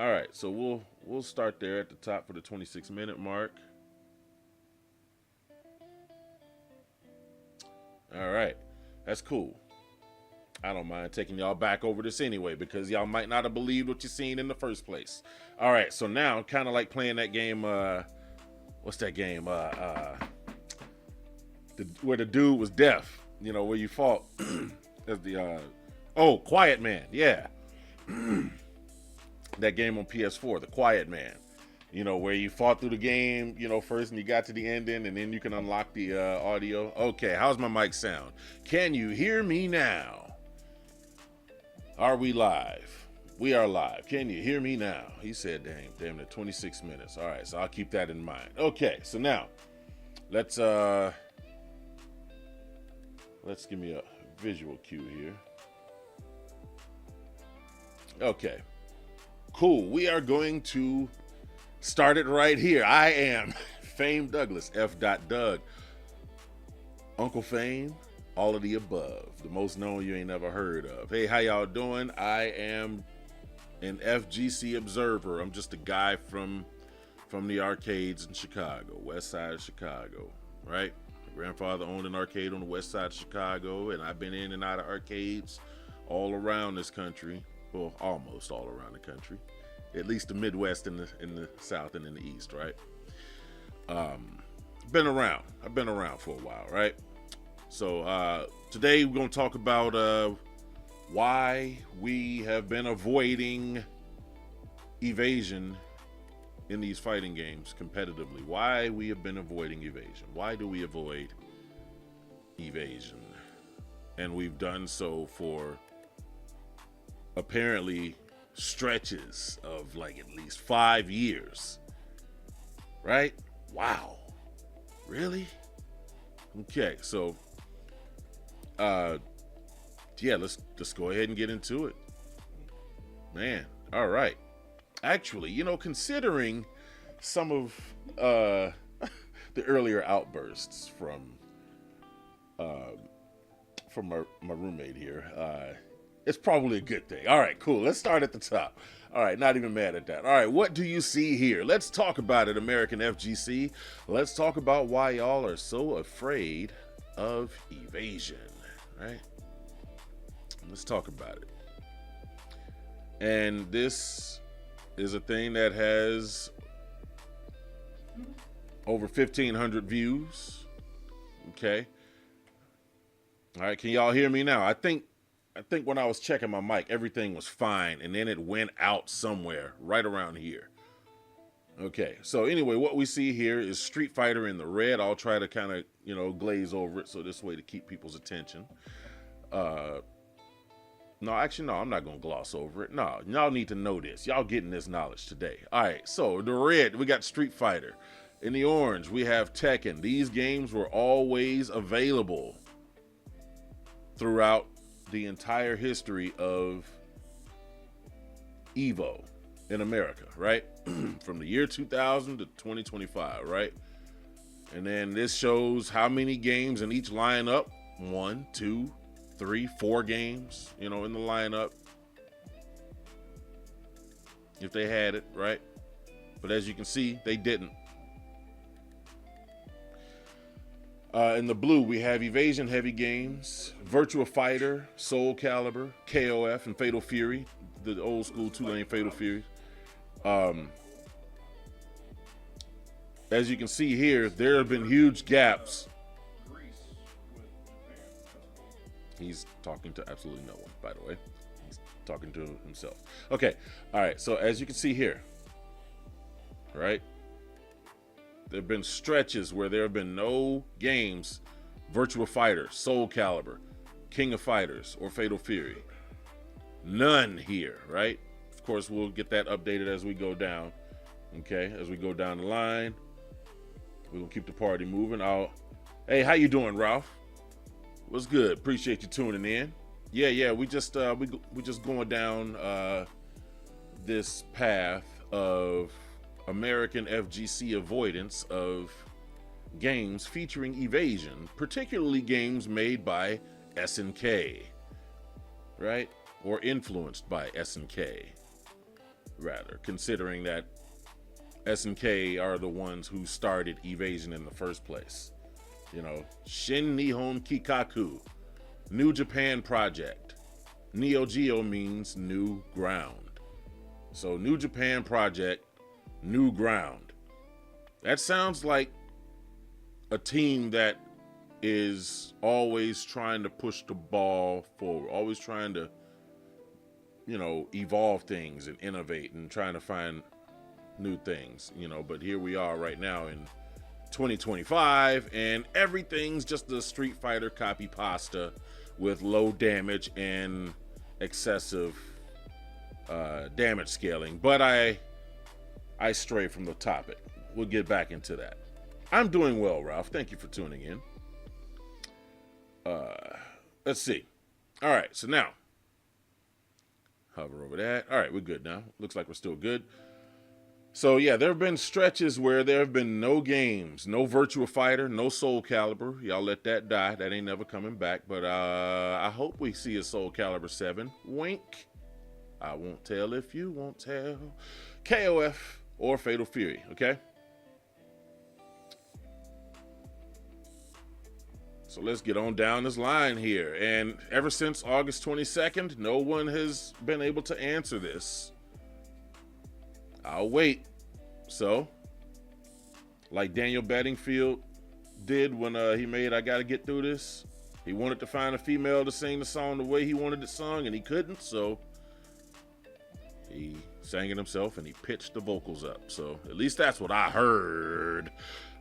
All right, so we'll start there at the top for the 26-minute mark. All right, that's cool. I don't mind taking y'all back over this anyway, because y'all might not have believed what you seen in the first place. All right, so now kind of like playing that game. What's that game? Where the dude was deaf. You know, where you fought as the Quiet Man. Yeah. That game on PS4, The Quiet Man. You know, where you fought through the game, you know, first and you got to the ending, and then you can unlock the audio. Okay, how's my mic sound? Can you hear me now? Are we live? We are live. Can you hear me now? He said, damn it, 26 minutes. All right, so I'll keep that in mind. Okay, so now, let's give me a visual cue here. Okay, cool. We are going to start it right here. I am Fame Douglas, F. Doug, Uncle Fame, all of the above, the most known you ain't never heard of. Hey, how y'all doing? I am an FGC observer. I'm just a guy from the arcades in Chicago, west side of Chicago, right? My grandfather owned an arcade on the west side of Chicago, and I've been in and out of arcades all around this country. Well, almost all around the country. At least the Midwest and the South and in the East, right? Been around. I've been around for a while, right? So today we're going to talk about why we have been avoiding evasion in these fighting games competitively. Why we have been avoiding evasion. Why do we avoid evasion? And we've done so for apparently stretches of like at least 5 years, right? Wow, really? Okay, so yeah, let's go ahead and get into it, man. All right, actually, you know, considering some of the earlier outbursts from my roommate here, it's probably a good thing. All right, cool. Let's start at the top. All right, not even mad at that. All right, what do you see here? Let's talk about it, American FGC. Let's talk about why y'all are so afraid of evasion, right? Let's talk about it. And this is a thing that has over 1,500 views. Okay. All right, can y'all hear me now? I think when I was checking my mic, everything was fine, and then it went out somewhere right around here. Okay, so anyway, what we see here is Street Fighter in the red. I'll try to kind of, you know, glaze over it so this way to keep people's attention. No, actually, no, I'm not going to gloss over it. No, y'all need to know this. Y'all getting this knowledge today. All right, so the red, we got Street Fighter. In the orange, we have Tekken. These games were always available throughout the entire history of EVO in America, right? From the year 2000 to 2025, right? And then this shows how many games in each lineup. 1, 2, 3, 4 games, you know, in the lineup, if they had it, right? But as you can see, they didn't. In the blue, we have Evasion Heavy Games, Virtua Fighter, Soul Calibur, KOF, and Fatal Fury, the old school 2-lane Fatal Fury. As you can see here, there have been huge gaps. He's talking to absolutely no one, by the way. He's talking to himself. Okay, all right, so as you can see here, right? There have been stretches where there have been no games, Virtua Fighter, Soul Calibur, King of Fighters, or Fatal Fury. None here, right? Of course, we'll get that updated as we go down. Okay, as we go down the line, we're gonna keep the party moving. Hey, how you doing, Ralph? What's good? Appreciate you tuning in. Yeah, we just going down this path of American FGC avoidance of games featuring evasion, particularly games made by SNK, right? Or influenced by SNK, rather, considering that SNK are the ones who started Evasion in the first place. You know, Shin Nihon Kikaku, New Japan Project. Neo Geo means new ground. So New Japan Project, new ground. That sounds like a team that is always trying to push the ball forward, always trying to, you know, evolve things and innovate and trying to find new things, you know. But here we are right now in 2025, and everything's just the Street Fighter copy pasta with low damage and excessive damage scaling. But I stray from the topic. We'll get back into that. I'm doing well, Ralph. Thank you for tuning in. Let's see. All right, so now hover over that. All right, we're good now. Looks like we're still good. So yeah, there have been stretches where there have been no games, no Virtua Fighter, no Soul Calibur. Y'all let that die. That ain't never coming back. But I hope we see a Soul Calibur 7. Wink. I won't tell if you won't tell. KOF or Fatal Fury, okay? So let's get on down this line here. And ever since August 22nd, no one has been able to answer this. I'll wait. So, like Daniel Bedingfield did when he made I Gotta Get Through This. He wanted to find a female to sing the song the way he wanted it sung, and he couldn't, so he sang it himself and he pitched the vocals up. So at least that's what I heard.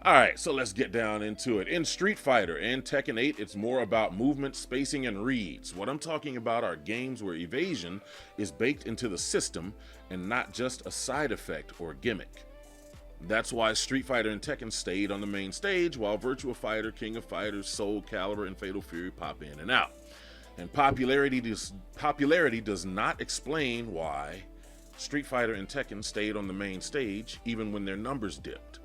All right, so let's get down into it. In Street Fighter and Tekken 8, it's more about movement, spacing, and reads. What I'm talking about are games where evasion is baked into the system and not just a side effect or gimmick. That's why Street Fighter and Tekken stayed on the main stage, while Virtua Fighter, King of Fighters, Soul Calibur, and Fatal Fury pop in and out. And popularity does not explain why Street Fighter and Tekken stayed on the main stage even when their numbers dipped.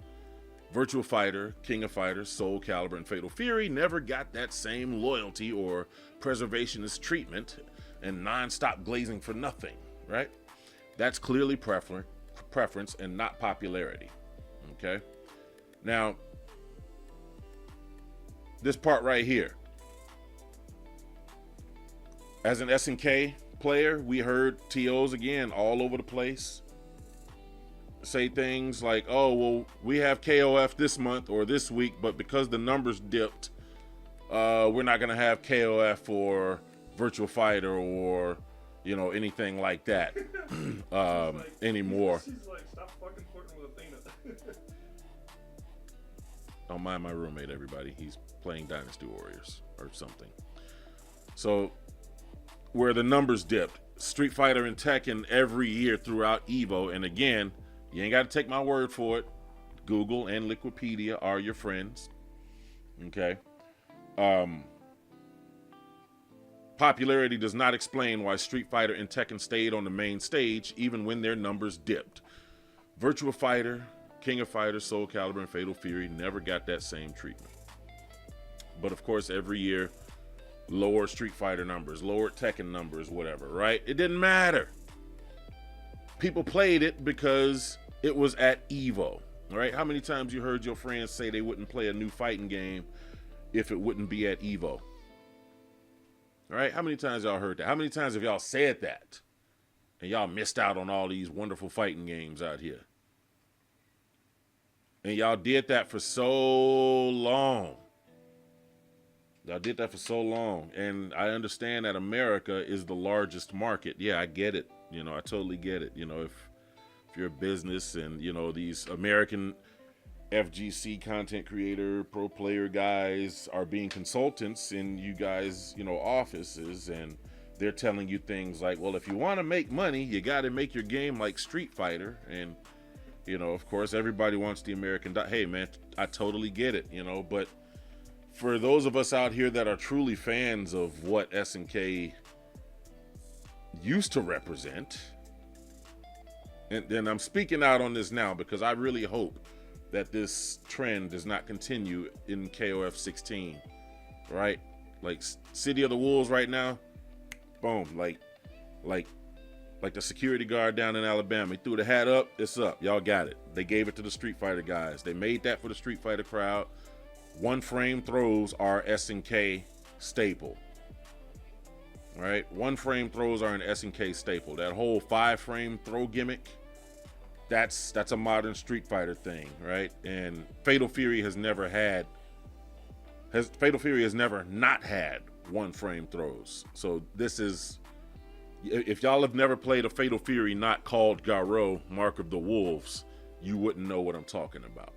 Virtua Fighter, King of Fighters, Soul Calibur, and Fatal Fury never got that same loyalty or preservationist treatment and non-stop glazing for nothing, right? That's clearly preference and not popularity, okay? Now, this part right here. As an SNK player, we heard TOs again all over the place say things like, oh, well, we have KOF this month or this week, but because the numbers dipped, we're not going to have KOF for Virtua Fighter or, you know, anything like that anymore. She's like, stop fucking flirting with Athena. Don't mind my roommate, everybody. He's playing Dynasty Warriors or something. So, where the numbers dipped, Street Fighter and Tekken every year throughout EVO, and again, you ain't got to take my word for it. Google and Wikipedia are your friends. Okay. Popularity does not explain why Street Fighter and Tekken stayed on the main stage even when their numbers dipped. Virtua Fighter, King of Fighters, Soul Calibur, and Fatal Fury never got that same treatment. But of course, every year, lower Street Fighter numbers, lower Tekken numbers, whatever, right? It didn't matter. People played it because it was at EVO, right? How many times you heard your friends say they wouldn't play a new fighting game if it wouldn't be at EVO? All right? How many times y'all heard that? How many times have y'all said that? And y'all missed out on all these wonderful fighting games out here. And y'all did that for so long. Y'all did that for so long. And I understand that America is the largest market. Yeah, I get it. You know, I totally get it. You know, if you're a business and, you know, these American FGC content creator, pro player guys are being consultants in you guys, you know, offices, and they're telling you things like, well, if you want to make money, you got to make your game like Street Fighter. And, you know, of course, everybody wants the American. Hey, man, I totally get it, you know, but for those of us out here that are truly fans of what SNK used to represent, and I'm speaking out on this now because I really hope that this trend does not continue in KOF 16, right? Like City of the Wolves right now, boom, like Like the security guard down in Alabama, he threw the hat up, it's up. Y'all got it. They gave it to the Street Fighter guys. They made that for the Street Fighter crowd. One frame throws are SNK staple. Right? One frame throws are an SNK staple. That whole 5-frame throw gimmick, that's a modern Street Fighter thing, right? And Fatal Fury has never not had 1-frame throws. So this is, if y'all have never played a Fatal Fury not called Garo, Mark of the Wolves, you wouldn't know what I'm talking about.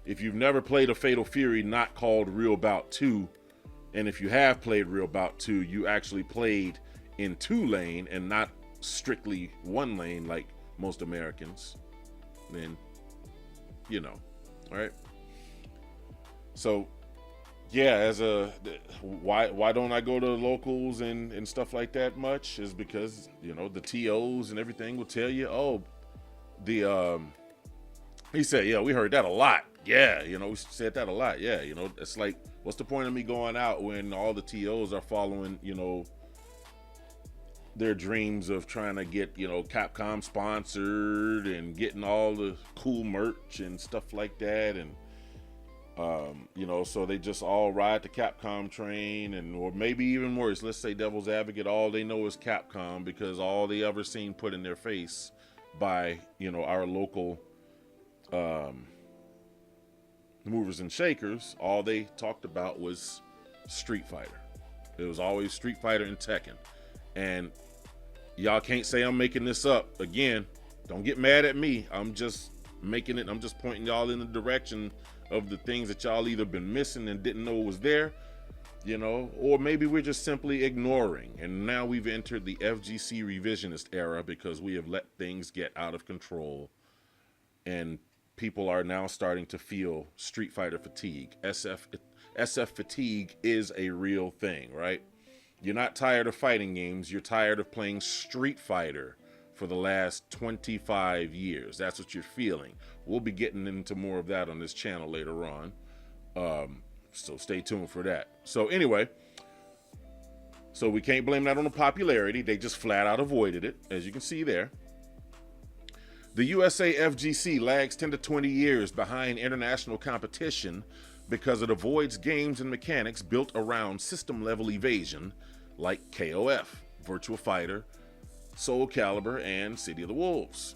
If you've never played a Fatal Fury not called Real Bout 2, and if you have played Real Bout 2, you actually played in 2-lane and not strictly 1 lane like most Americans, then, you know, all right? So, yeah, why don't I go to locals and stuff like that much is because, you know, the TOs and everything will tell you, oh, he said, yeah, we heard that a lot. Yeah, you know, we said that a lot. Yeah, you know, it's like, what's the point of me going out when all the TOs are following, you know, their dreams of trying to get, you know, Capcom sponsored and getting all the cool merch and stuff like that. And, you know, so they just all ride the Capcom train, and, or maybe even worse, let's say devil's advocate, all they know is Capcom because all they ever seen put in their face by, you know, our local, movers and shakers, all they talked about was Street Fighter. It was always Street Fighter and Tekken. And y'all can't say I'm making this up. Again, don't get mad at me. I'm just making it, I'm just pointing y'all in the direction of the things that y'all either been missing and didn't know was there, you know, or maybe we're just simply ignoring. And now we've entered the FGC revisionist era because we have let things get out of control, and people are now starting to feel Street Fighter fatigue. SF fatigue is a real thing, right? You're not tired of fighting games. You're tired of playing Street Fighter for the last 25 years. That's what you're feeling. We'll be getting into more of that on this channel later on. So stay tuned for that. So anyway, so we can't blame that on the popularity. They just flat out avoided it, as you can see there. The USA FGC lags 10 to 20 years behind international competition because it avoids games and mechanics built around system-level evasion like KOF, Virtua Fighter, Soul Calibur, and City of the Wolves,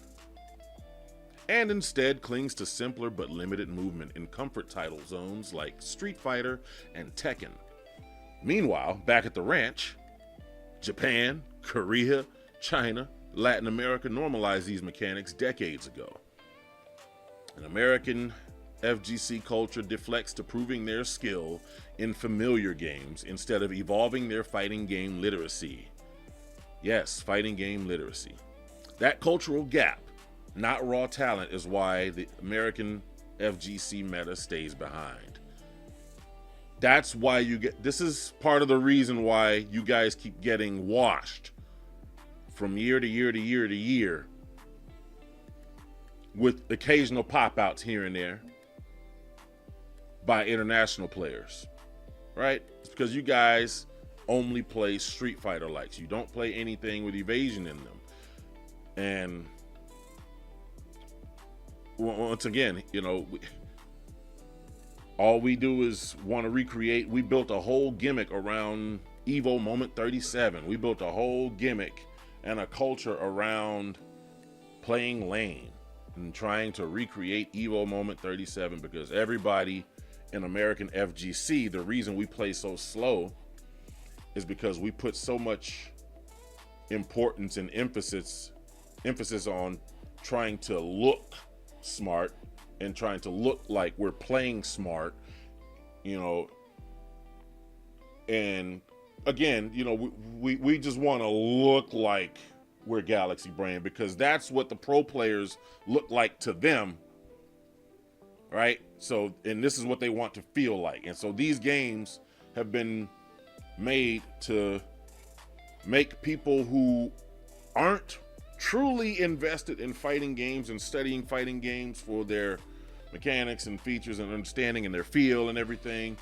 and instead clings to simpler but limited movement in comfort title zones like Street Fighter and Tekken. Meanwhile, back at the ranch, Japan, Korea, China, Latin America normalized these mechanics decades ago. An American FGC culture deflects to proving their skill in familiar games instead of evolving their fighting game literacy. Yes, fighting game literacy. That cultural gap, not raw talent, is why the American FGC meta stays behind. That's why you get, this is part of the reason why you guys keep getting washed from year to year to year to year with occasional pop-outs here and there by international players, right? It's because you guys only play Street Fighter likes. You don't play anything with evasion in them. And once again, you know, all we do is want to recreate. We built a whole gimmick around EVO Moment 37. We built a whole gimmick and a culture around playing lane and trying to recreate EVO Moment 37 because everybody in American FGC, the reason we play so slow is because we put so much importance and emphasis on trying to look smart and trying to look like we're playing smart, you know. And again, you know, we just want to look like we're Galaxy Brain because that's what the pro players look like to them, right? So, and this is what they want to feel like. And so these games have been made to make people who aren't truly invested in fighting games and studying fighting games for their mechanics and features and understanding and their feel and everything,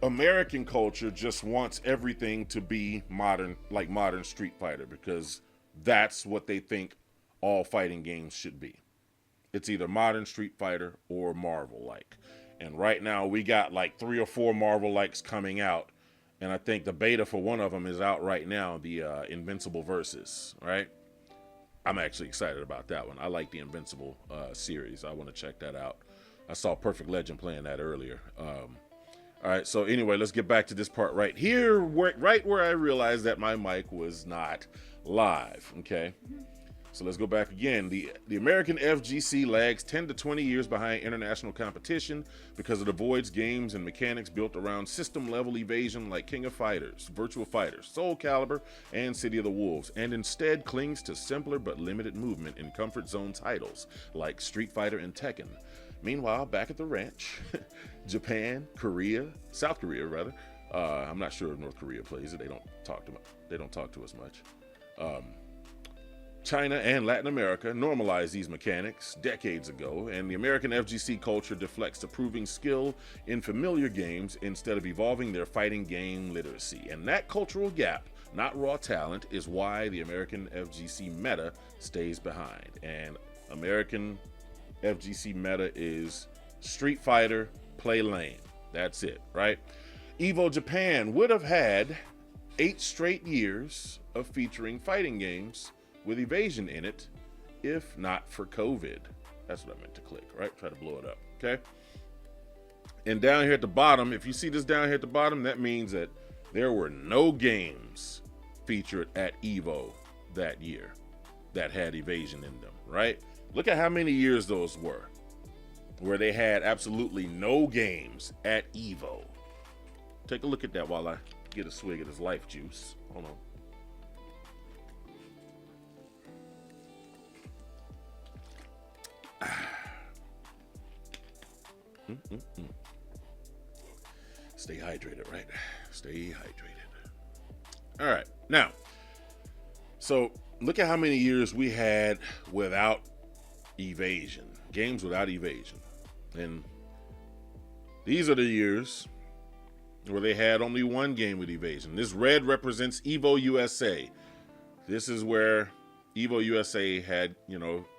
American culture just wants everything to be modern, like modern Street Fighter, because that's what they think all fighting games should be. It's either modern Street Fighter or Marvel like. And right now we got like 3 or 4 Marvel likes coming out. And I think the beta for one of them is out right now, the Invincible Versus, right? I'm actually excited about that one. I like the Invincible series. I want to check that out. I saw Perfect Legend playing that earlier. All right, so anyway, let's get back to this part right here, right where I realized that my mic was not live, okay? So let's go back again. The American FGC lags 10 to 20 years behind international competition because it avoids games and mechanics built around system-level evasion like King of Fighters, Virtua Fighter, Soul Calibur, and City of the Wolves, and instead clings to simpler but limited movement in comfort zone titles like Street Fighter and Tekken. Meanwhile, back at the ranch, Japan, South Korea rather. I'm not sure if North Korea plays it. They don't talk to us much. China and Latin America normalized these mechanics decades ago, and the American FGC culture deflects to proving skill in familiar games instead of evolving their fighting game literacy. And that cultural gap, not raw talent, is why the American FGC meta stays behind. And American FGC meta is Street Fighter, play lane. That's it, right? EVO Japan would have had 8 straight years of featuring fighting games with Evasion in it, if not for COVID. That's what I meant to click, right? Try to blow it up, okay? And down here at the bottom, if you see this down here at the bottom, that means that there were no games featured at EVO that year that had Evasion in them, right? Look at how many years those were, where they had absolutely no games at EVO. Take a look at that while I get a swig of this life juice. Hold on. Stay hydrated, right? Stay hydrated. All right, now, so look at how many years we had without Evasion, games without Evasion. And these are the years where they had only one game with Evasion. This red represents EVO USA. This is where EVO USA had,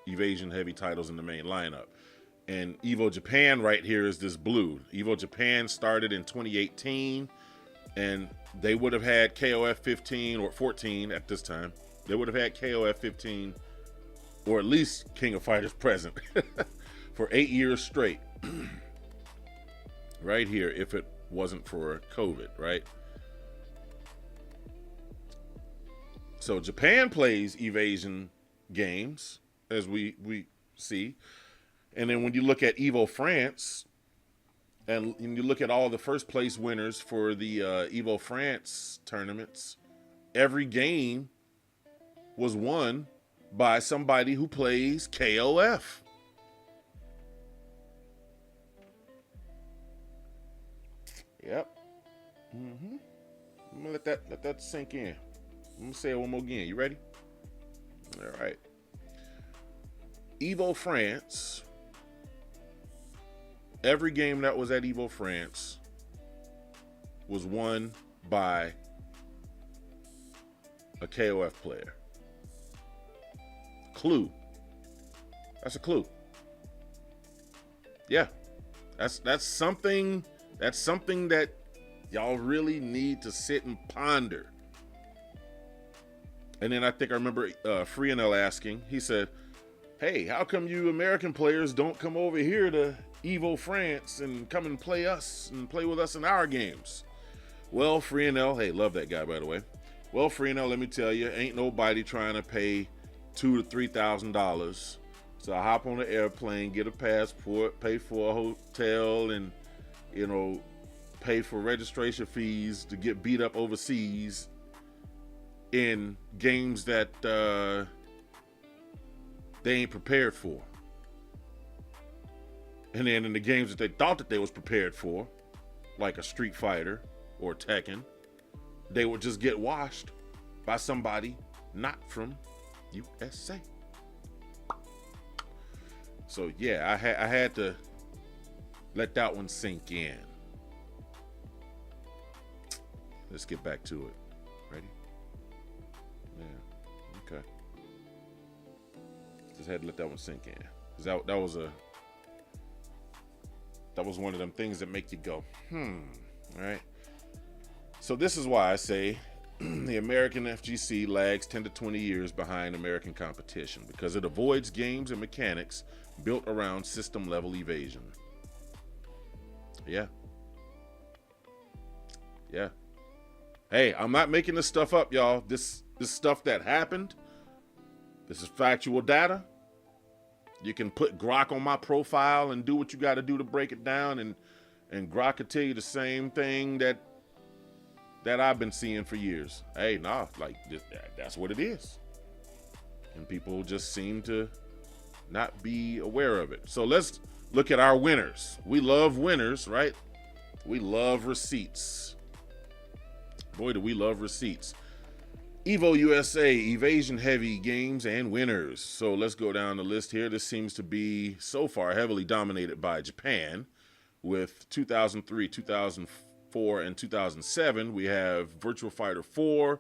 Evasion heavy titles in the main lineup. And EVO Japan right here is this blue. EVO Japan started in 2018, and they would have had KOF 15 or 14 at this time. They would have had KOF 15 or at least King of Fighters present for 8 years straight. Right here, if it wasn't for COVID, right? So Japan plays Evasion games, as we see. And then when you look at EVO France, and you look at all the first place winners for the EVO France tournaments, every game was won by somebody who plays KOF. Yep. I'm gonna let that sink in. I'm gonna say it one more again. You ready? All right. EVO France. Every game that was at EVO France was won by a KOF player. Clue. That's a clue. Yeah. That's something that y'all really need to sit and ponder. And then I think I remember Freenel asking, he said, hey, how come you American players don't come over here to EVO France and come and play us and play with us in our games? Well, Freenel, hey, love that guy, by the way. Well, Freenel, let me tell you, ain't nobody trying to pay $2,000 to $3,000. So I hop on an airplane, get a passport, pay for a hotel, and, pay for registration fees to get beat up overseas in games that they ain't prepared for. And then in the games that they thought that they was prepared for, like a Street Fighter or Tekken, they would just get washed by somebody not from USA. So yeah, I had to let that one sink in. let's get back to it. Ready? Yeah. Okay. Just had to let that one sink in. 'Cause that was one of them things that make you go, All right. So this is why I say the American FGC lags 10 to 20 years behind American competition, because it avoids games and mechanics built around system level evasion. Yeah. Yeah. Hey, I'm not making this stuff up, y'all. This stuff that happened. This is factual data. You can put Grok on my profile and do what you got to do to break it down, and Grok could tell you the same thing that I've been seeing for years. Hey, nah, like that's what it is. And people just seem to not be aware of it. So let's look at our winners. We love winners, right? We love receipts. Boy, do we love receipts. EVO USA, Evasion heavy games and winners. So let's go down the list here. This seems to be so far heavily dominated by Japan. With 2003, 2004, and 2007, we have Virtua Fighter 4.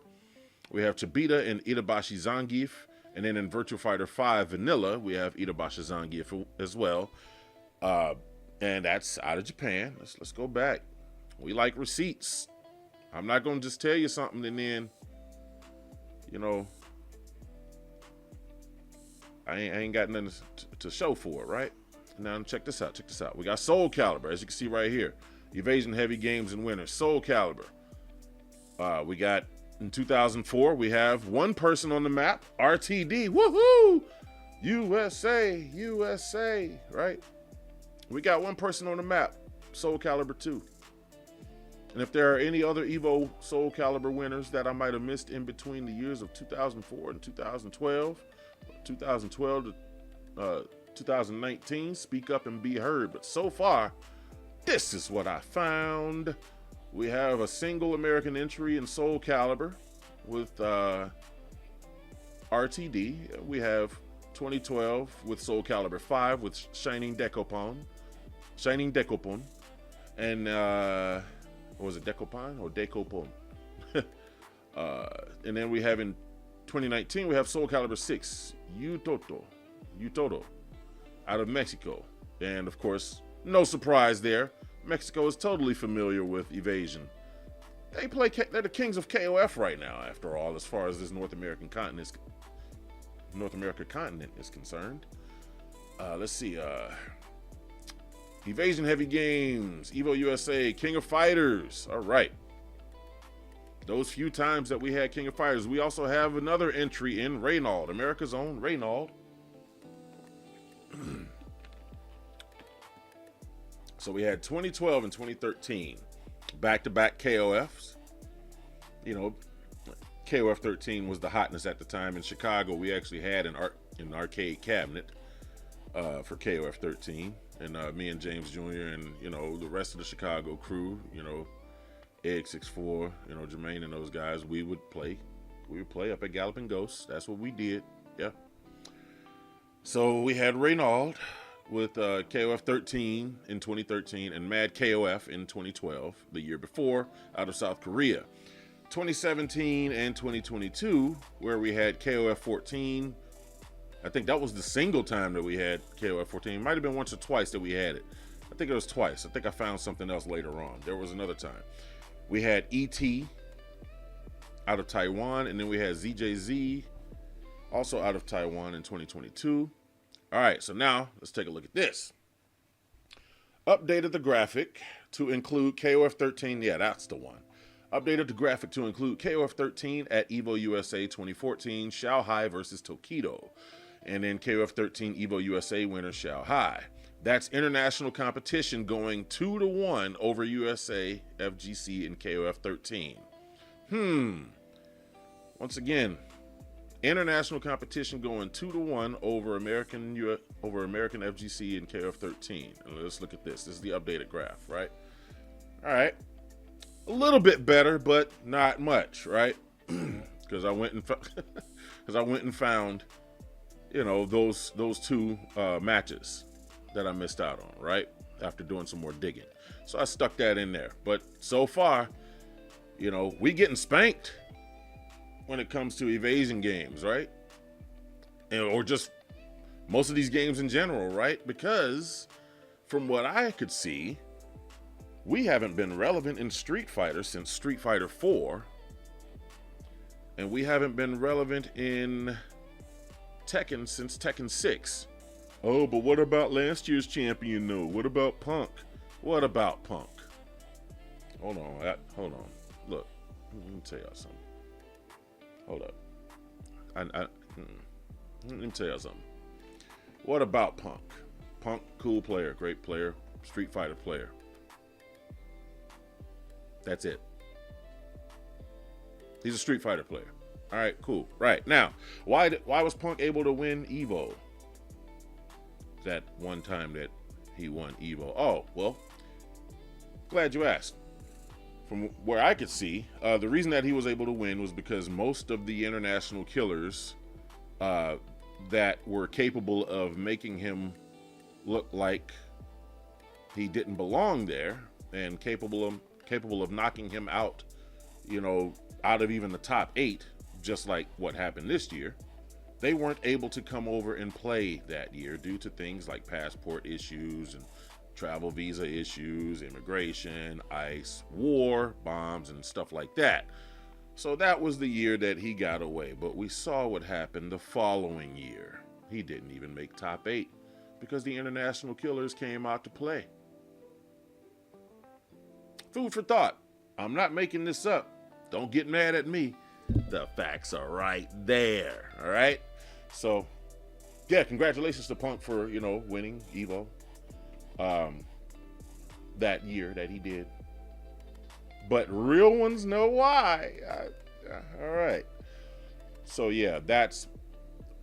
We have Chibita and Itabashi Zangief. And then in Virtua Fighter 5 Vanilla, we have Itabashi Zangief as well. And that's out of Japan. Let's go back. We like receipts. I'm not going to just tell you something and then, I ain't got nothing to show for it, right? Now check this out. We got Soul Calibur, as you can see right here. Evasion heavy games and winners. Soul Calibur. We got in 2004, we have one person on the map, RTD. Woohoo! USA, right? We got one person on the map, Soul Calibur 2. And if there are any other EVO Soul Calibur winners that I might have missed in between the years of 2004 and 2012, 2012 to 2019, speak up and be heard. But so far, this is what I found. We have a single American entry in Soul Calibur with RTD. We have 2012 with Soul Calibur 5 with Shining Dekopon. And what was it, Dekopon or Dekopon? And then we have in 2019, we have Soul Calibur 6, Utoto, out of Mexico. And of course, no surprise there, Mexico is totally familiar with Evasion. They're the kings of KOF right now, after all, as far as this North America continent is concerned. Let's see, Evasion heavy games, EVO USA, King of Fighters. All right. Those few times that we had King of Fighters, we also have another entry in Reynald, America's own Reynald. So we had 2012 and 2013, back-to-back KOFs. KOF 13 was the hotness at the time. In Chicago, we actually had an arcade cabinet for KOF 13. And me and James Jr. and, the rest of the Chicago crew, Egg64, Jermaine and those guys, we would play up at Galloping Ghosts. That's what we did. Yeah. So we had Reynald with KOF 13 in 2013 and Mad KOF in 2012, the year before, out of South Korea. 2017 and 2022, where we had KOF 14. I think that was the single time that we had KOF 14. It might have been once or twice that we had it. I think it was twice. I think I found something else later on. There was another time. We had ET out of Taiwan, and then we had ZJZ also out of Taiwan in 2022. All right, so now let's take a look at this. Updated the graphic to include KOF 13. Yeah, that's the one. Updated the graphic to include KOF 13 at EVO USA 2014, Shanghai versus Tokido. And then KOF 13 EVO USA winner Shanghai. That's international competition going 2-1 over USA FGC and KOF 13. Once again, international competition going 2-1 over American FGC and KOF 13. And let's look at this. This is the updated graph, right? All right. A little bit better, but not much, right? Because I went and found, those two matches that I missed out on, right? After doing some more digging. So I stuck that in there. But so far, You know, we getting spanked when it comes to evasion games, right? Or just most of these games in general, right? Because from what I could see, we haven't been relevant in Street Fighter since Street Fighter 4. And we haven't been relevant in Tekken since Tekken 6. Oh, but what about last year's champion, though? What about Punk? What about Punk? Hold on. Look, let me tell y'all something. Hold up. Let me tell y'all something. What about Punk? Punk, cool player, great player, Street Fighter player. That's it. He's a Street Fighter player. All right, cool. Right now, why was Punk able to win EVO? That one time that he won EVO. Oh, well, glad you asked. From where I could see, the reason that he was able to win was because most of the international killers that were capable of making him look like he didn't belong there and capable of knocking him out, you know, out of even the top 8, just like what happened this year, they weren't able to come over and play that year due to things like passport issues and travel visa issues, immigration, ICE, war, bombs, and stuff like that. So that was the year that he got away. But we saw what happened the following year. He didn't even make top 8 because the international killers came out to play. Food for thought. I'm not making this up. Don't get mad at me. The facts are right there. All right. So, yeah, congratulations to Punk for, you know, winning EVO that year that he did. But real ones know why. All right. So, yeah, that's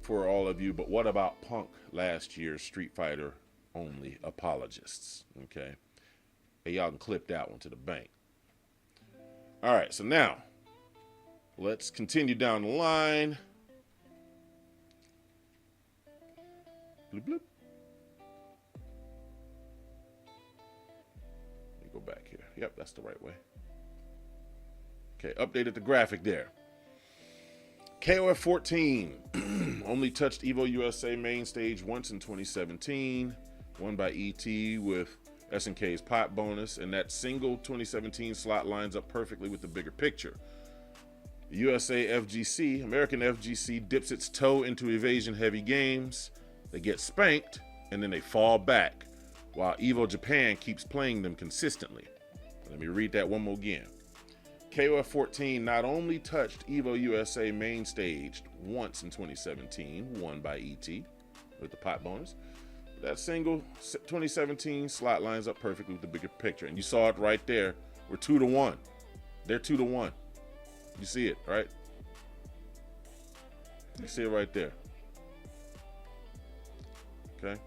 for all of you. But what about Punk last year's Street Fighter only apologists? Okay. Hey, y'all can clip that one to the bank. All right. So now let's continue down the line. Bloop, bloop. Let me go back here. Yep, that's the right way. Okay, updated the graphic there. KOF 14 only touched EVO USA main stage once in 2017. Won by ET with SNK's pot bonus, and that single 2017 slot lines up perfectly with the bigger picture. USA FGC, American FGC, dips its toe into Evasion heavy games. They get spanked, and then they fall back, while EVO Japan keeps playing them consistently. Let me read that one more again. KOF 14 not only touched EVO USA main stage once in 2017, won by ET with the pot bonus. That single 2017 slot lines up perfectly with the bigger picture. And you saw it right there. We're 2-1. They're 2-1. You see it, right? You see it right there. Okay.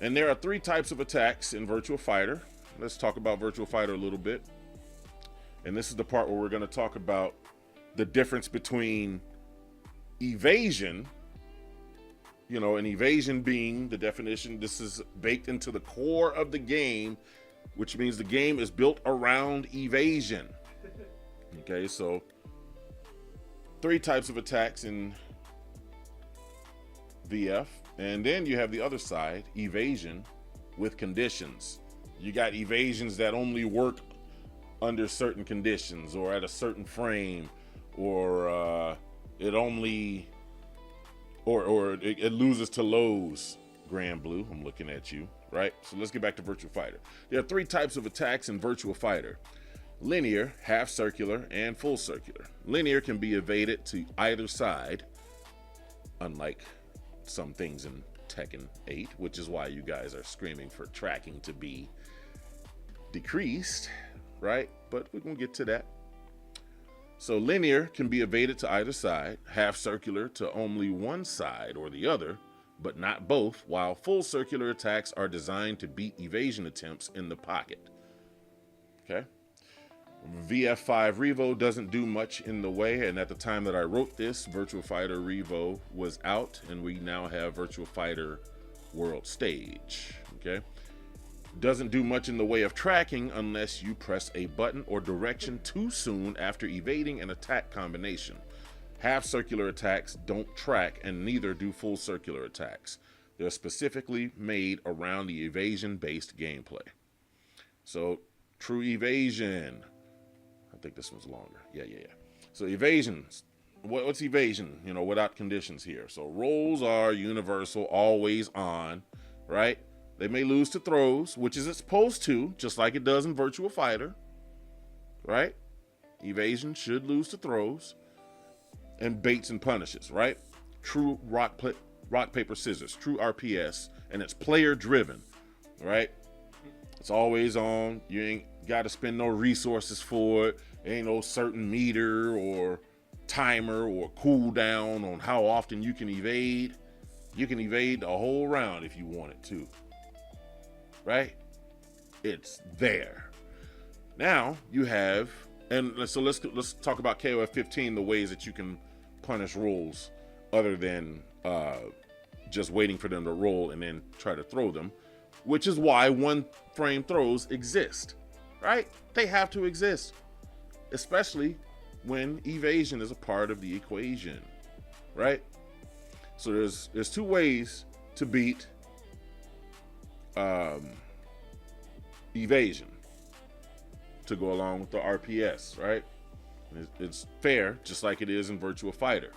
And there are 3 types of attacks in Virtua Fighter. Let's talk about Virtua Fighter a little bit. And this is the part where we're going to talk about the difference between evasion, you know, an evasion being the definition. This is baked into the core of the game, which means the game is built around evasion. Okay, so 3 types of attacks in VF. And then you have the other side, evasion with conditions. You got evasions that only work under certain conditions or at a certain frame, or it only or it loses to lows. Grand Blue, I'm looking at you, right? So let's get back to Virtua Fighter. There are 3 types of attacks in Virtua Fighter: linear, half circular, and full circular. Linear can be evaded to either side, unlike some things in Tekken 8, which is why you guys are screaming for tracking to be decreased, right? But we're gonna get to that. So linear can be evaded to either side, half circular to only one side or the other, but not both, while full circular attacks are designed to beat evasion attempts in the pocket. Okay. VF5 Revo doesn't do much in the way, and at the time that I wrote this, Virtua Fighter Revo was out, and we now have Virtua Fighter World Stage. Okay. Doesn't do much in the way of tracking unless you press a button or direction too soon after evading an attack combination. Half circular attacks don't track, and neither do full circular attacks. They're specifically made around the evasion-based gameplay. So, true evasion. I think this one's longer. Yeah. So evasions. What's evasion? You know, without conditions here. So rolls are universal, always on, right? They may lose to throws, which is it's supposed to, just like it does in Virtua Fighter, right? Evasion should lose to throws, and baits and punishes, right? True rock, paper, scissors, true RPS, and it's player driven, right? It's always on. You ain't got to spend no resources for it. Ain't no certain meter or timer or cooldown on how often you can evade. You can evade the whole round if you wanted to, right? It's there. Now you have, and so let's talk about KOF 15, the ways that you can punish rolls other than just waiting for them to roll and then try to throw them, which is why one frame throws exist, right? They have to exist, especially when evasion is a part of the equation, right? So there's two ways to beat evasion to go along with the RPS, right? It's fair, just like it is in Virtua Fighter.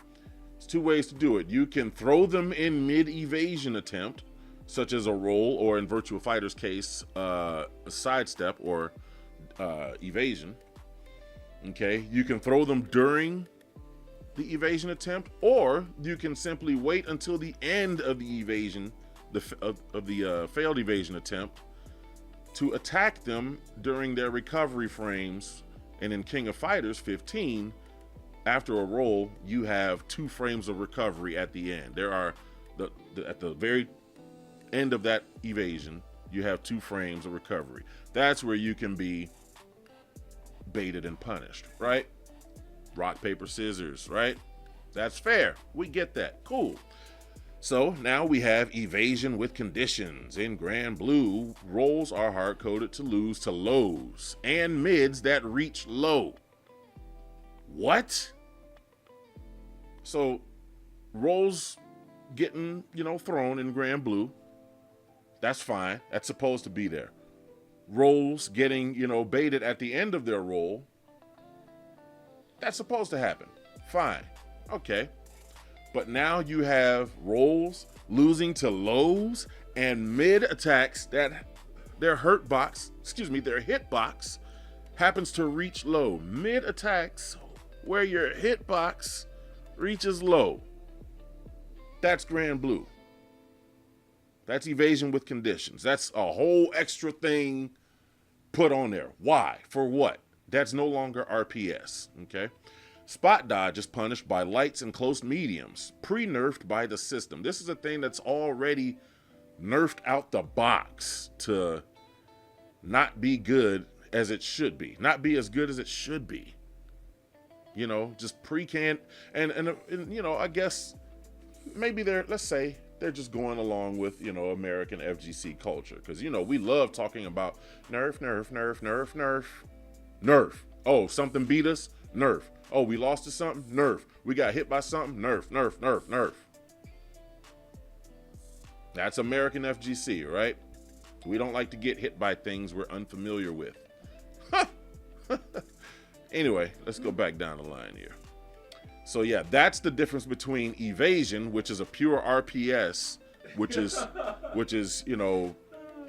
There's two ways to do it. You can throw them in mid-evasion attempt, such as a roll, or in Virtua Fighter's case, a sidestep or evasion. Okay, you can throw them during the evasion attempt, or you can simply wait until the end of the evasion, of the failed evasion attempt, to attack them during their recovery frames. And in King of Fighters 15, after a roll, you have 2 frames of recovery at the end. There are at the very end of that evasion, you have 2 frames of recovery. That's where you can be baited and punished, right? Rock, paper, scissors, right? That's fair. We get that. Cool. So now we have evasion with conditions. In Grand Blue, rolls are hard-coded to lose to lows and mids that reach low. What? So rolls getting, thrown in Grand Blue, that's fine. That's supposed to be there. Rolls getting, baited at the end of their roll, that's supposed to happen. Fine. Okay. But now you have rolls losing to lows and mid attacks that their hitbox happens to reach low. Mid attacks where your hitbox reaches low. That's Grand Blue. That's evasion with conditions. That's a whole extra thing put on there. Why? For what? That's no longer RPS, okay? Spot dodge is punished by lights and close mediums, pre-nerfed by the system. This is a thing that's already nerfed out the box to not be good as it should be. Not be as good as it should be. Just pre-canned. And I guess maybe let's say they're just going along with, American FGC culture. Because, we love talking about nerf. Oh, something beat us? Nerf. Oh, we lost to something? Nerf. We got hit by something? Nerf. That's American FGC, right? We don't like to get hit by things we're unfamiliar with. Anyway, let's go back down the line here. So yeah, that's the difference between evasion, which is a pure RPS, which is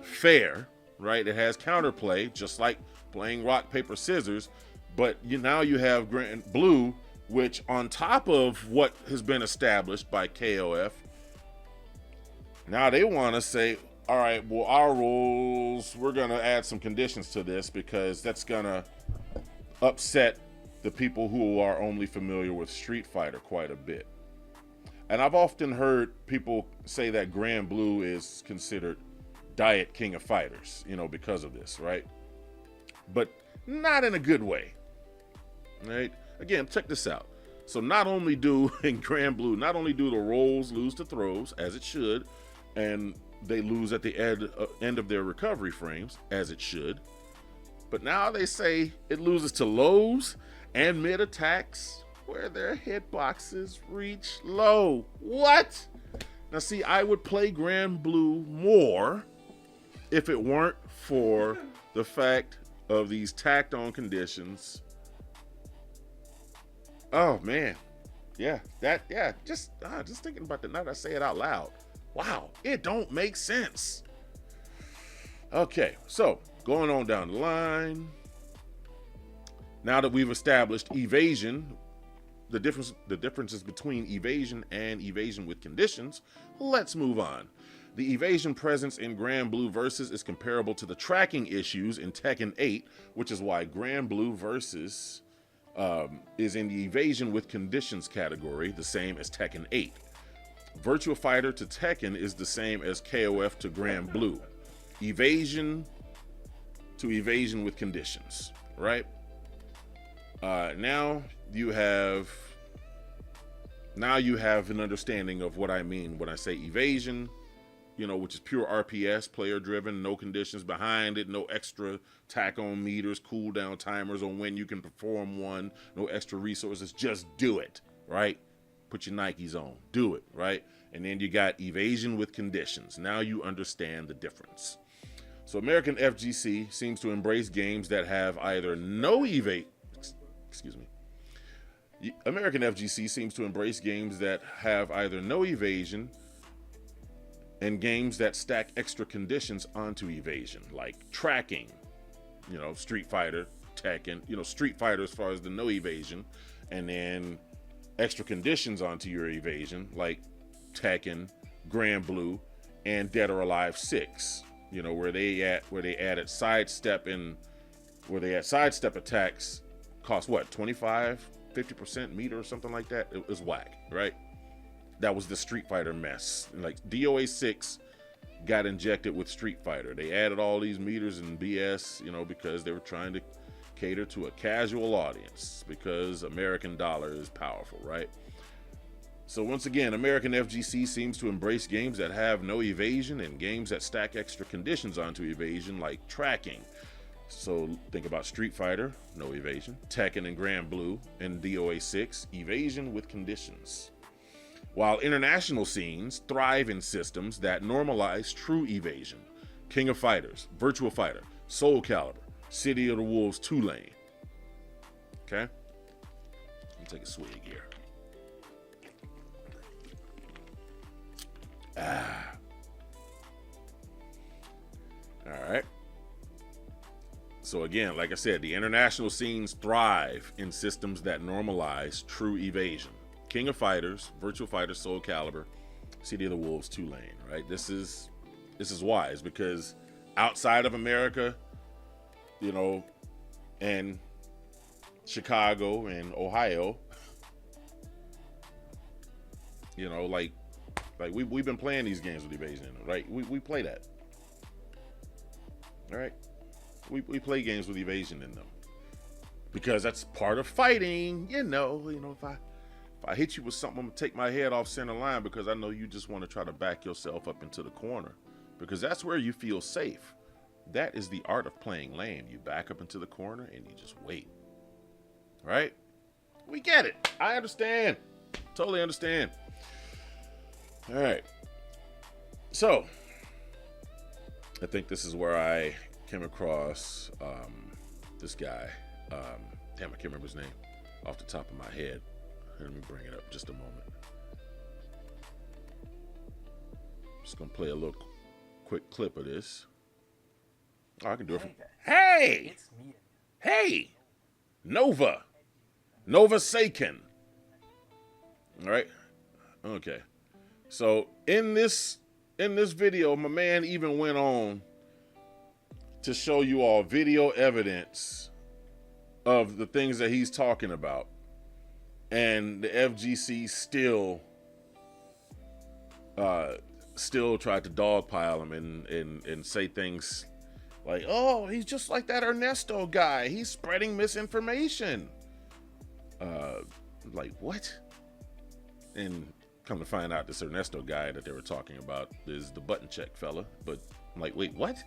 fair, right? It has counterplay, just like playing rock, paper, scissors. But now you have Grand Blue, which on top of what has been established by KOF, now they want to say, all right, well, our rules, we're going to add some conditions to this because that's going to upset the people who are only familiar with Street Fighter quite a bit. And I've often heard people say that Grand Blue is considered Diet King of Fighters, because of this, right? But not in a good way, right? Again, check this out. So not only do in Grand Blue, not only do the rolls lose to throws, as it should, and they lose at the end of their recovery frames, as it should. But now they say it loses to lows and mid attacks where their hitboxes reach low. What? Now see, I would play Grand Blue more if it weren't for the fact of these tacked on conditions. Oh man. Just thinking about that now that I say it out loud. Wow, it don't make sense. Okay, so going on down the line. Now that we've established evasion, the differences between evasion and evasion with conditions, let's move on. The evasion presence in Grand Blue Versus is comparable to the tracking issues in Tekken 8, which is why Grand Blue Versus is in the evasion with conditions category, the same as Tekken 8. Virtua Fighter to Tekken is the same as KOF to Grand Blue. Evasion to evasion with conditions, right? Now you have an understanding of what I mean when I say evasion, which is pure RPS, player driven, no conditions behind it, no extra tack on meters, cooldown timers on when you can perform one, no extra resources, just do it, right? Put your Nikes on, do it, right? And then you got evasion with conditions. Now you understand the difference. So American FGC seems to embrace games that have either no American FGC seems to embrace games that have either no evasion and games that stack extra conditions onto evasion, like tracking, Street Fighter, Tekken, Street Fighter as far as the no evasion, and then extra conditions onto your evasion, like Tekken, Grand Blue, and Dead or Alive 6, where they added sidestep attacks cost what, 25, 50% meter or something like that. It was whack, right? That was the Street Fighter mess. Like DOA 6 got injected with Street Fighter. They added all these meters and BS, because they were trying to cater to a casual audience, because American dollar is powerful, right? So once again, American FGC seems to embrace games that have no evasion and games that stack extra conditions onto evasion, like tracking. So think about Street Fighter, no evasion, Tekken and Grand Blue, and DOA 6, evasion with conditions. While international scenes thrive in systems that normalize true evasion. King of Fighters, Virtua Fighter, Soul Calibur, City of the Wolves 2 lane. Okay? Let me take a swig here. All right. So again, like I said, the international scenes thrive in systems that normalize true evasion. King of Fighters, Virtua Fighter, Soul Calibur, City of the Wolves 2 lane, right? This is wise, because outside of America, and Chicago and Ohio, like we've been playing these games with evasion in them, right? We play that. All right? We play games with evasion in them, because that's part of fighting. If I hit you with something, I'm gonna take my head off center line, because I know you just want to try to back yourself up into the corner, because that's where you feel safe. That is the art of playing lame. You back up into the corner and you just wait. Right? We get it. I understand. Totally understand. All right. So I think this is where I came across this guy. Damn, I can't remember his name off the top of my head. Let me bring it up just a moment. Just gonna play a little quick clip of this. Oh, I can do it. Hey! It's me. Hey! Nova Seiken. All right. Okay. So in this video, my man even went on to show you all video evidence of the things that he's talking about, and the FGC still tried to dogpile him and say things like, "Oh, he's just like that Ernesto guy. He's spreading misinformation." Like what? And come to find out this Ernesto guy that they were talking about is the button check fella. But I'm like, wait, what?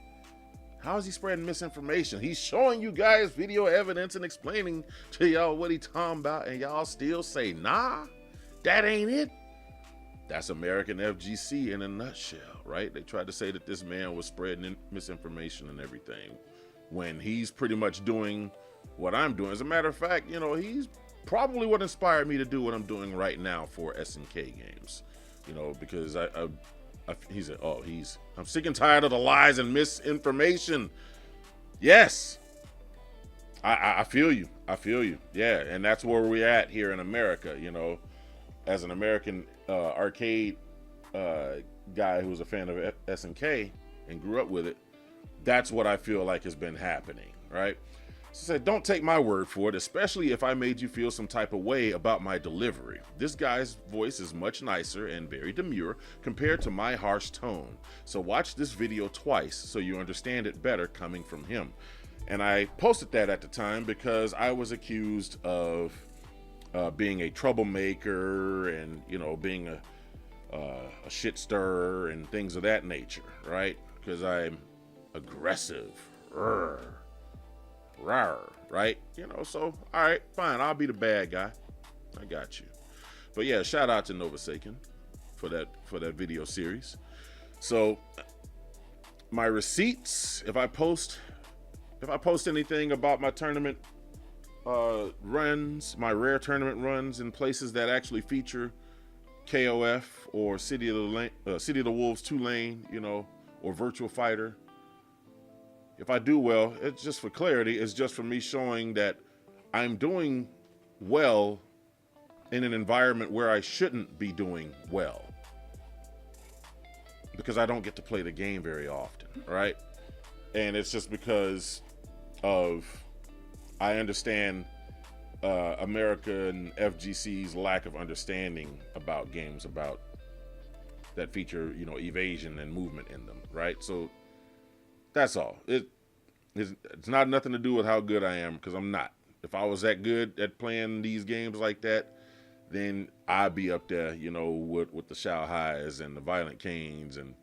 How is he spreading misinformation? He's showing you guys video evidence and explaining to y'all what he talking about, and y'all still say, nah, that ain't it. That's American FGC in a nutshell, right? They tried to say that this man was spreading misinformation and everything when he's pretty much doing what I'm doing. As a matter of fact, you know, he's probably what inspired me to do what I'm doing right now for S&K games, you know, because he said, oh, I'm sick and tired of the lies and misinformation. Yes, I feel you. I feel you. Yeah, and that's where we're at here in America, you know, as an American arcade guy who's a fan of S&K and grew up with it. That's what I feel like has been happening, right? So I said, don't take my word for it, especially if I made you feel some type of way about my delivery. This guy's voice is much nicer and very demure compared to my harsh tone. So watch this video twice so you understand it better coming from him. And I posted that at the time because I was accused of being a troublemaker and, you know, being a shit stirrer and things of that nature, right? Because I'm aggressive. Rawr, right? You know, so all right, fine, I'll be the bad guy. I got you. But yeah, shout out to Nova Saken for that video series. So my receipts, if I post anything about my tournament runs, my rare tournament runs in places that actually feature KOF or City of the Wolves 2-lane, you know, or Virtual Fighter. If I do well, it's just for clarity. It's just for me showing that I'm doing well in an environment where I shouldn't be doing well, because I don't get to play the game very often, right? And it's just because of I understand American FGC's lack of understanding about games about that feature, you know, evasion and movement in them, right? So that's all. It's not nothing to do with how good I am, because I'm not. If I was that good at playing these games like that, then I'd be up there, you know, with the Shao Highs and the Violent Canes and,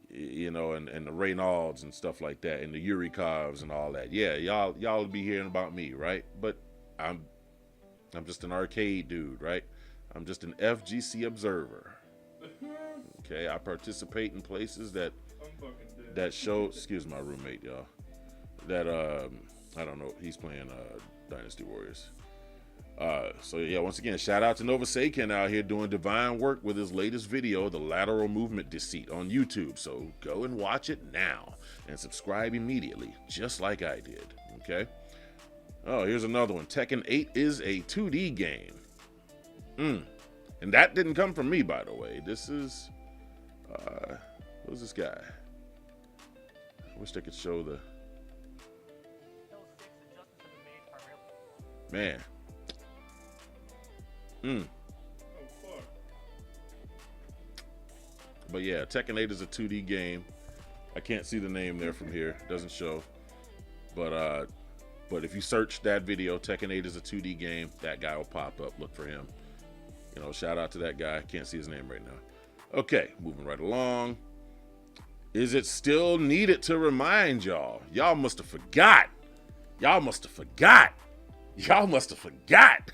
you know, and the Reynolds and stuff like that, and the Yurikovs and all that. Yeah, y'all be hearing about me, right? But I'm just an arcade dude, right? I'm just an FGC observer. Okay, I participate in places that show, excuse my roommate, y'all, that I don't know, he's playing Dynasty Warriors. So yeah, once again, shout out to Nova Saken out here doing divine work with his latest video, the Lateral Movement Deceit, on YouTube. So go and watch it now and subscribe immediately, just like I did. Okay. Oh, here's another one. Tekken 8 is a 2D game. And that didn't come from me, by the way. This is who's this guy? I wish I could show the man. But yeah, Tekken 8 is a 2D game. I can't see the name there from here. It doesn't show. But if you search that video, Tekken 8 is a 2D game, that guy will pop up. Look for him. You know, shout out to that guy. Can't see his name right now. Okay, moving right along. Is it still needed to remind y'all? Y'all must have forgot. Y'all must have forgot. Y'all must have forgot.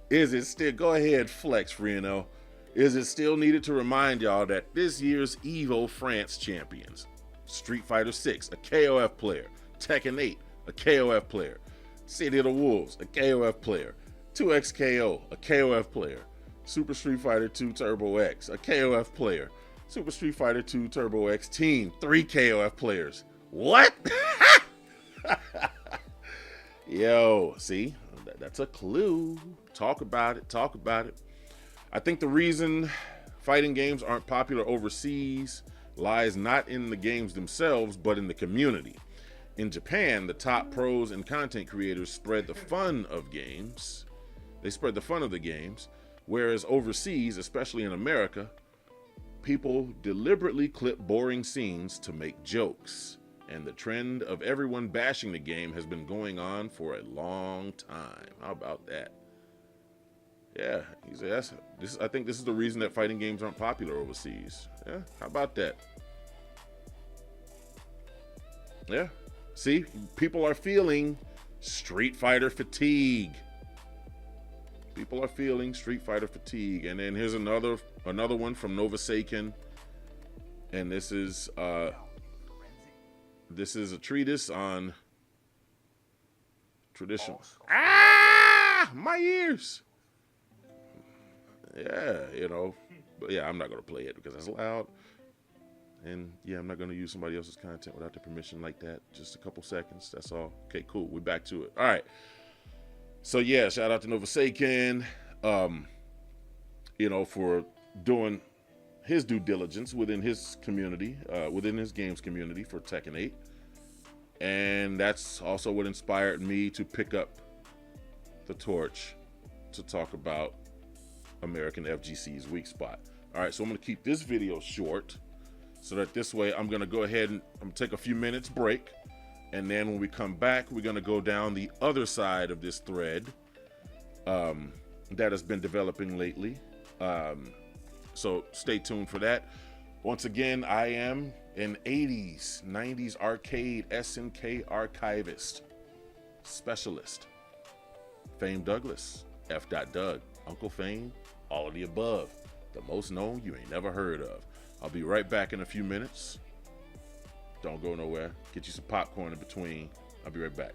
Is it still, go ahead, flex, Reno. Is it still needed to remind y'all that this year's EVO France champions, Street Fighter 6, a KOF player, Tekken 8, a KOF player, City of the Wolves, a KOF player, 2XKO, a KOF player, Super Street Fighter 2 Turbo X, a KOF player, Super Street Fighter 2 Turbo X Team, 3 KOF players. What? Yo, see, that's a clue. Talk about it. Talk about it. I think the reason fighting games aren't popular overseas lies not in the games themselves, but in the community. In Japan, the top pros and content creators spread the fun of games. They spread the fun of the games, whereas overseas, especially in America, people deliberately clip boring scenes to make jokes. And the trend of everyone bashing the game has been going on for a long time. How about that? Yeah, he said I think this is the reason that fighting games aren't popular overseas. Yeah, how about that? Yeah, see, people are feeling Street Fighter fatigue. People are feeling Street Fighter fatigue. And then here's another one from Nova Seiken, and this is a treatise on traditional. Ah, my ears. Yeah, you know, but yeah, I'm not gonna play it because it's loud. And yeah, I'm not going to use somebody else's content without their permission like that. Just a couple seconds. That's all. Okay, cool. We're back to it. All right. So yeah, shout out to Nova Seiken, you know, for doing his due diligence within his community, within his games community for Tekken 8. And that's also what inspired me to pick up the torch to talk about American FGC's weak spot. All right, so I'm going to keep this video short, so that this way I'm going to go ahead and I'm going to take a few minutes break. And then when we come back, we're going to go down the other side of this thread that has been developing lately. So stay tuned for that. Once again, I am an 80s, 90s arcade SNK archivist specialist. Fame Douglas, F. Doug, Uncle Fame, all of the above. The most known you ain't never heard of. I'll be right back in a few minutes. Don't go nowhere. Get you some popcorn in between. I'll be right back.